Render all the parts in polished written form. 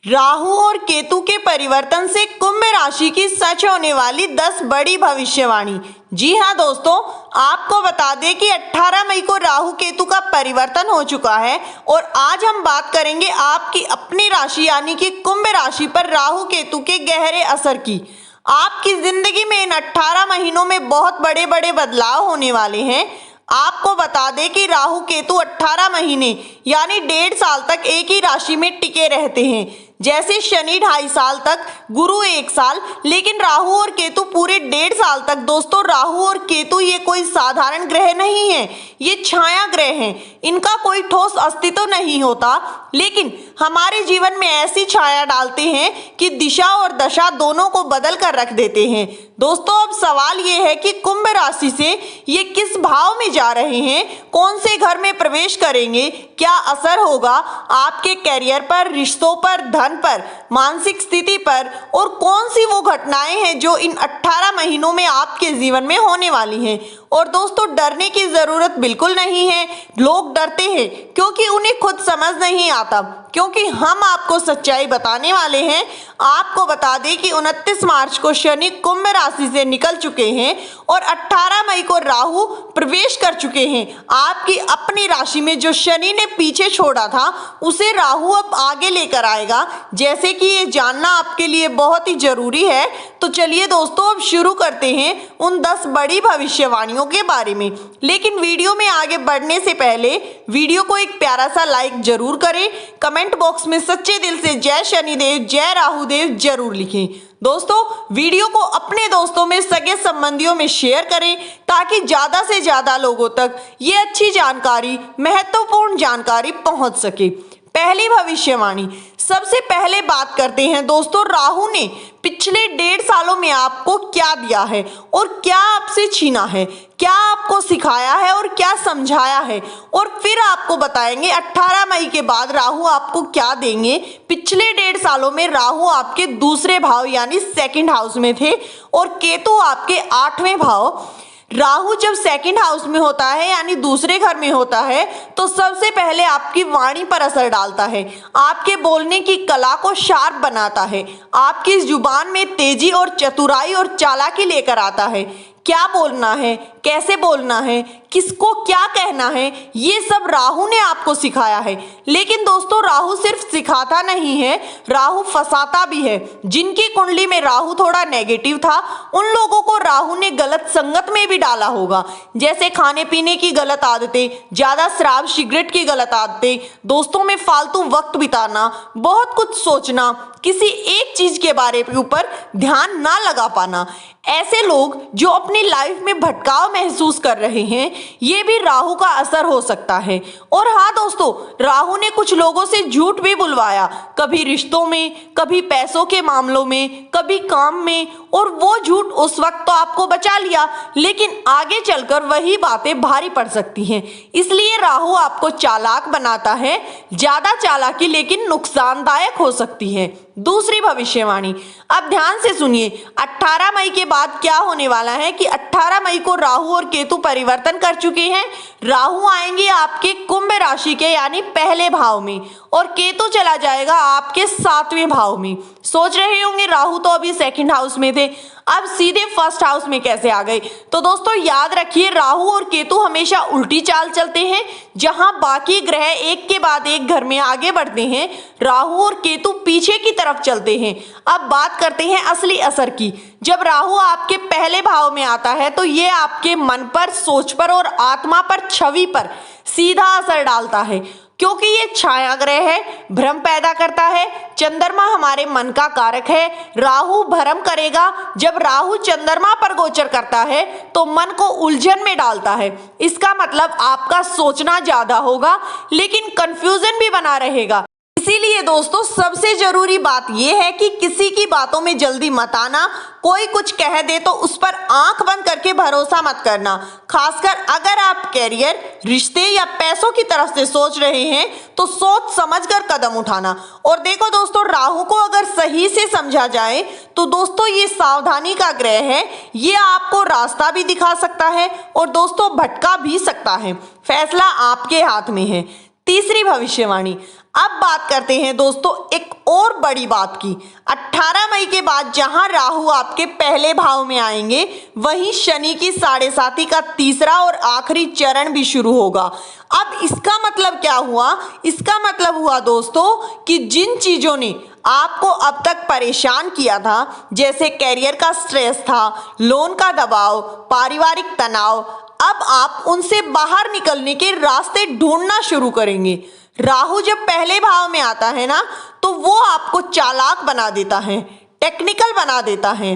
राहु और केतु के परिवर्तन से कुंभ राशि की सच होने वाली 10 बड़ी भविष्यवाणी। जी हाँ दोस्तों, आपको बता दें कि 18 मई को राहु केतु का परिवर्तन हो चुका है और आज हम बात करेंगे आपकी अपनी राशि यानी कि कुंभ राशि पर राहु केतु के गहरे असर की। आपकी जिंदगी में इन 18 महीनों में बहुत बड़े बड़े बदलाव होने वाले हैं। आपको बता दें कि राहु केतु 18 महीने यानी 1.5 साल तक एक ही राशि में टिके रहते हैं। जैसे शनि 2.5 साल तक, गुरु 1 साल, लेकिन राहु और केतु पूरे 1.5 साल तक। दोस्तों, राहु और केतु ये कोई साधारण ग्रह नहीं है, ये छाया ग्रह हैं। इनका कोई ठोस अस्तित्व नहीं होता, लेकिन हमारे जीवन में ऐसी छाया डालते हैं कि दिशा और दशा दोनों को बदल कर रख देते हैं। दोस्तों, अब सवाल ये है कि कुंभ राशि से ये किस भाव में जा रहे हैं, कौन से घर में प्रवेश करेंगे, क्या असर होगा आपके करियर पर, रिश्तों पर, धन पर, मानसिक स्थिति पर, और कौन सी वो घटनाएं हैं जो इन 18 महीनों में आपके जीवन में होने वाली हैं। और दोस्तों, डरने की जरूरत बिल्कुल नहीं है। लोग डरते हैं क्योंकि उन्हें खुद समझ नहीं आता, क्योंकि हम आपको सच्चाई बताने वाले हैं। आपको बता दें कि 29 मार्च को शनि कुंभ राशि से निकल चुके हैं और 18 मई को राहु प्रवेश कर चुके हैं आपकी अपनी राशि में। जो शनि ने पीछे छोड़ा था उसे राहु अब आगे लेकर आएगा, जैसे कि ये जानना आपके लिए बहुत ही जरूरी है। तो चलिए दोस्तों, अब शुरू करते हैं उन 10 बड़ी भविष्यवाणियों के बारे में। लेकिन वीडियो में आगे बढ़ने से पहले वीडियो को एक प्यारा सा लाइक जरूर करें। कमेंट बॉक्स में सच्चे दिल से जय शनिदेव, जय राहुदेव जरूर लिखें। दोस्तों, वीडियो को अपने दोस्तों में, सगे संबंधियों में शेयर करें ताकि ज्यादा से ज्यादा लोगों तक ये अच्छी जानकारी, महत्वपूर्ण जानकारी पहुंच सके। पहली भविष्यवाणी, सबसे पहले बात करते हैं दोस्तों, राहु ने पिछले 1.5 सालों में आपको क्या दिया है और क्या आपसे छीना है, क्या आपको सिखाया है और क्या समझाया है, और फिर आपको बताएंगे 18 मई के बाद राहु आपको क्या देंगे। पिछले 1.5 सालों में राहु आपके दूसरे भाव यानी सेकंड हाउस में थे और केतु आपके 8वें भाव। राहु जब सेकंड हाउस में होता है यानी दूसरे घर में होता है तो सबसे पहले आपकी वाणी पर असर डालता है, आपके बोलने की कला को शार्प बनाता है, आपकी जुबान में तेजी और चतुराई और चालाकी लेकर आता है। क्या बोलना है, कैसे बोलना है, किसको क्या कहना है, ये सब राहु ने आपको सिखाया है। लेकिन दोस्तों, राहु सिर्फ सिखाता नहीं है, राहु फंसाता भी है। जिनकी कुंडली में राहु थोड़ा नेगेटिव था उन लोगों को राहु ने गलत संगत में भी डाला होगा, जैसे खाने पीने की गलत आदतें, ज्यादा शराब सिगरेट की गलत आदतें, दोस्तों में फालतू वक्त बिताना, बहुत कुछ सोचना, किसी एक चीज के बारे के ऊपर ध्यान ना लगा पाना। ऐसे लोग जो अपनी लाइफ में भटकाव महसूस कर रहे हैं, ये भी राहु का असर हो सकता है। और हाँ दोस्तों, राहु ने कुछ लोगों से झूठ भी बुलवाया, कभी रिश्तों में, कभी पैसों के मामलों में, कभी काम में, और वो झूठ उस वक्त तो आपको बचा लिया, लेकिन आगे चलकर वही बातें भारी पड़ सकती हैं। इसलिए राहु आपको चालाक बनाता है, ज्यादा चालाकी लेकिन नुकसानदायक हो सकती है। दूसरी भविष्यवाणी, अब ध्यान से सुनिए। 18 मई के बाद क्या होने वाला है कि 18 मई को राहु और केतु परिवर्तन कर चुके हैं। राहु आएंगे आपके कुंभ राशि के यानी पहले भाव में और केतु चला जाएगा आपके 7वें भाव में। सोच रहे होंगे राहु तो अभी सेकंड हाउस में थे, अब सीधे फर्स्ट हाउस में कैसे आ गए। तो दोस्तों याद रखिए, राहु और केतु हमेशा उल्टी चाल चलते हैं। जहां बाकी ग्रह एक के बाद एक घर में आगे बढ़ते हैं, राहु और केतु पीछे की तरफ चलते हैं। अब बात करते हैं असली असर की। जब राहु आपके पहले भाव में आता है तो ये आपके मन पर, सोच पर और आत्मा पर, छवि पर सीधा असर डालता है, क्योंकि ये छाया ग्रह है, भ्रम पैदा करता है। चंद्रमा हमारे मन का कारक है। राहु भ्रम करेगा। जब राहु चंद्रमा पर गोचर करता है तो मन को उलझन में डालता है। इसका मतलब आपका सोचना ज्यादा होगा लेकिन कंफ्यूजन भी बना रहेगा। इसीलिए दोस्तों, सबसे जरूरी बात यह है कि किसी की बातों में जल्दी मत आना। कोई कुछ कह दे तो उस पर आंख बंद करके भरोसा मत करना। खासकर अगर आप करियर, रिश्ते या पैसों की तरफ से सोच रहे हैं तो सोच समझकर कदम उठाना। और देखो दोस्तों, राहु को अगर सही से समझा जाए तो दोस्तों ये सावधानी का ग्रह है। ये आपको रास्ता भी दिखा सकता है और दोस्तों भटका भी सकता है। फैसला आपके हाथ में है। तीसरी भविष्यवाणी, अब बात करते हैं दोस्तों एक और बड़ी बात की। 18 मई के बाद जहां राहु आपके पहले भाव में आएंगे, वहीं शनि की 7.5 का तीसरा और आखिरी चरण भी शुरू होगा। अब इसका मतलब क्या हुआ? इसका मतलब हुआ दोस्तों कि जिन चीजों ने आपको अब तक परेशान किया था, जैसे कैरियर का स्ट्रेस था, लोन का दबाव, पारिवारिक तनाव, अब आप उनसे बाहर निकलने के रास्ते ढूंढना शुरू करेंगे। राहु जब पहले भाव में आता है ना, तो वो आपको चालाक बना देता है, टेक्निकल बना देता है।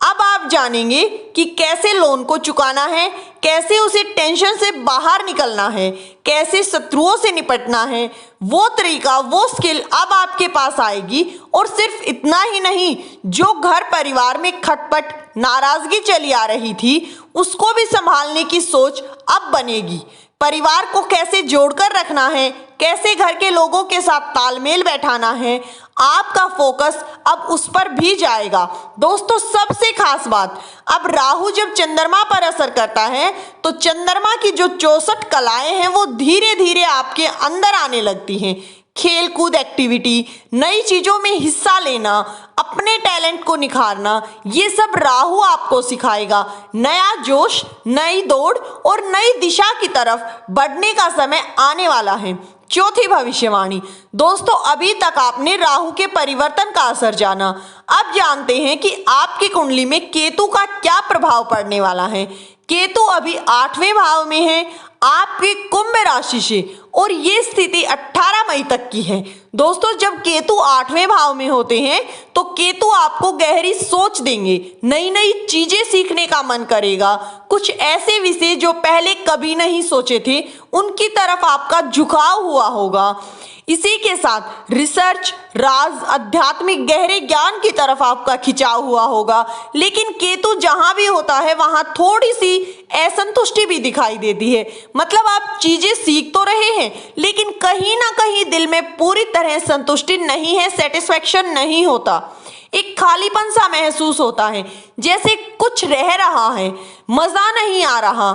अब आप जानेंगे कि कैसे लोन को चुकाना है, कैसे उसे टेंशन से बाहर निकलना है, कैसे शत्रुओं से निपटना है। वो तरीका, वो स्किल अब आपके पास आएगी। और सिर्फ इतना ही नहीं, जो घर परिवार में खटपट, नाराजगी चली आ रही थी, उसको भी संभालने की सोच अब बनेगी। परिवार को कैसे जोड़कर रखना है, कैसे घर के लोगों के साथ तालमेल बैठाना है, आपका फोकस अब उस पर भी जाएगा। दोस्तों, सबसे खास बात, अब राहु जब चंद्रमा पर असर करता है, तो चंद्रमा की जो 64 कलाएं हैं वो धीरे धीरे आपके अंदर आने लगती हैं। खेल कूद एक्टिविटी, नई चीजों में हिस्सा लेना, अपने टैलेंट को निखारना, ये सब राहु आपको सिखाएगा। नया जोश, नई दौड़ और नई दिशा की तरफ बढ़ने का समय आने वाला है। चौथी भविष्यवाणी, दोस्तों अभी तक आपने राहु के परिवर्तन का असर जाना। अब जानते हैं कि आपकी कुंडली में केतु का क्या प्रभाव पड़ने वाला है। केतु अभी 8वें भाव में है, आपकी कुंभ राशि से, और ये स्थिति 18 मई तक की है। दोस्तों, जब केतु 8वें भाव में होते हैं तो केतु आपको गहरी सोच देंगे, नई नई चीजें सीखने का मन करेगा। कुछ ऐसे विषय जो पहले कभी नहीं सोचे थे, उनकी तरफ आपका झुकाव हुआ होगा। इसी के साथ रिसर्च, राज, आध्यात्मिक गहरे ज्ञान की तरफ आपका खिंचाव हुआ होगा। लेकिन केतु जहां भी होता है वहां थोड़ी सी असंतुष्टि भी दिखाई देती है। मतलब आप चीजें सीख तो रहे हैं, लेकिन कहीं ना कहीं दिल में पूरी तरह संतुष्टि नहीं है, सेटिस्फेक्शन नहीं होता। एक खालीपन सा महसूस होता है, जैसे कुछ रह रहा है, मजा नहीं आ रहा,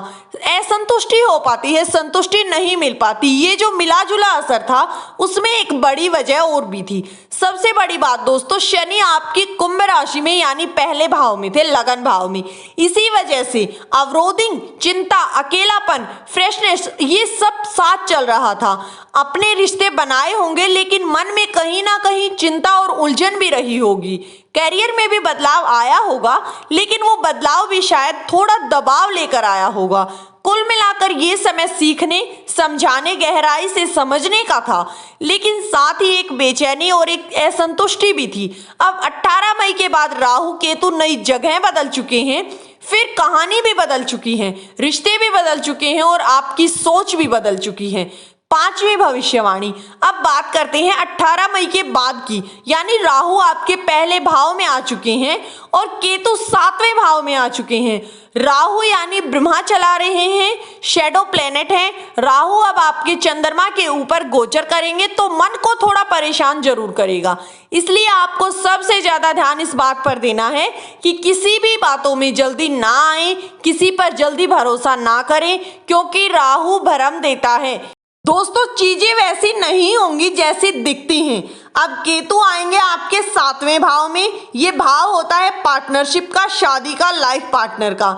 असंतुष्टि हो पाती है, संतुष्टि नहीं मिल पाती। ये जो मिला जुला असर था, उसमें एक बड़ी वजह और भी थी। सबसे बड़ी बात दोस्तों, शनि आपकी कुंभ राशि में यानी पहले भाव में थे, लगन भाव में। इसी वजह से अवरोधिंग, चिंता, अकेलापन, फ्रेशनेस, ये सब साथ चल रहा था। अपने रिश्ते बनाए होंगे, लेकिन मन में कहीं ना कहीं चिंता और उलझन भी रही होगी। कैरियर में भी बदलाव आया होगा, लेकिन वो बदलाव भी शायद थोड़ा दबाव लेकर आया होगा। कुल मिलाकर ये समय सीखने, समझाने, गहराई से समझने का था, लेकिन साथ ही एक बेचैनी और एक असंतुष्टि भी थी। अब 18 मई के बाद राहु केतु नई जगह बदल चुके हैं, फिर कहानी भी बदल चुकी है, रिश्ते भी बदल चुके हैं और आपकी सोच भी बदल चुकी है। 5वीं भविष्यवाणी, अब बात करते हैं 18 मई के बाद की, यानी राहु आपके पहले भाव में आ चुके हैं और केतु 7वें भाव में आ चुके हैं। राहु यानी ब्रह्मा चला रहे हैं, शैडो प्लेनेट हैं। राहु अब आपके चंद्रमा के ऊपर गोचर करेंगे तो मन को थोड़ा परेशान जरूर करेगा। इसलिए आपको सबसे ज्यादा ध्यान इस बात पर देना है कि किसी भी बातों में जल्दी ना आए, किसी पर जल्दी भरोसा ना करें, क्योंकि राहु भ्रम देता है। दोस्तों, चीजें वैसी नहीं होंगी जैसी दिखती हैं। अब केतु आएंगे आपके 7वें भाव में। ये भाव होता है पार्टनरशिप का, शादी का, लाइफ पार्टनर का।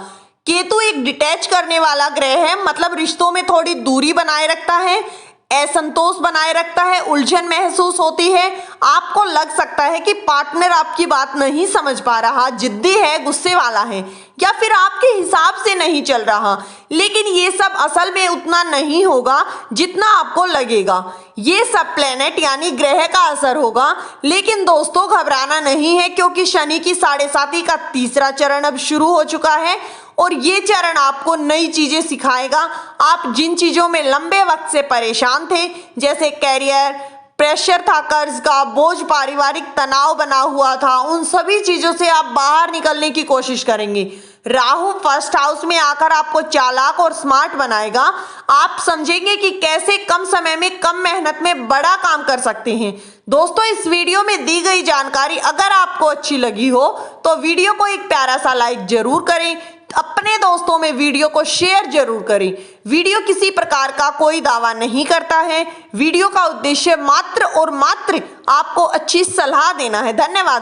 केतु एक डिटैच करने वाला ग्रह है, मतलब रिश्तों में थोड़ी दूरी बनाए रखता है, असंतोष बनाए रखता है, उलझन महसूस होती है। आपको लग सकता है कि पार्टनर आपकी बात नहीं समझ पा रहा, जिद्दी है, गुस्से वाला है, या फिर आपके हिसाब से नहीं चल रहा। लेकिन ये सब असल में उतना नहीं होगा जितना आपको लगेगा। ये सब प्लेनेट यानी ग्रह का असर होगा। लेकिन दोस्तों, घबराना नहीं है, क्योंकि शनि की 7.5 का तीसरा चरण अब शुरू हो चुका है और ये चरण आपको नई चीजें सिखाएगा। आप जिन चीजों में लंबे वक्त से परेशान थे, जैसे कैरियर, प्रेशर था, कर्ज का बोझ, पारिवारिक तनाव बना हुआ था, उन सभी चीजों से आप बाहर निकलने की कोशिश करेंगे। राहु फर्स्ट हाउस में आकर आपको चालाक और स्मार्ट बनाएगा। आप समझेंगे कि कैसे कम समय में, कम मेहनत में बड़ा काम कर सकते हैं। दोस्तों, इस वीडियो में दी गई जानकारी अगर आपको अच्छी लगी हो तो वीडियो को एक प्यारा सा लाइक जरूर करें, अपने दोस्तों में वीडियो को शेयर जरूर करें। वीडियो किसी प्रकार का कोई दावा नहीं करता है। वीडियो का उद्देश्य मात्र और मात्र आपको अच्छी सलाह देना है। धन्यवाद।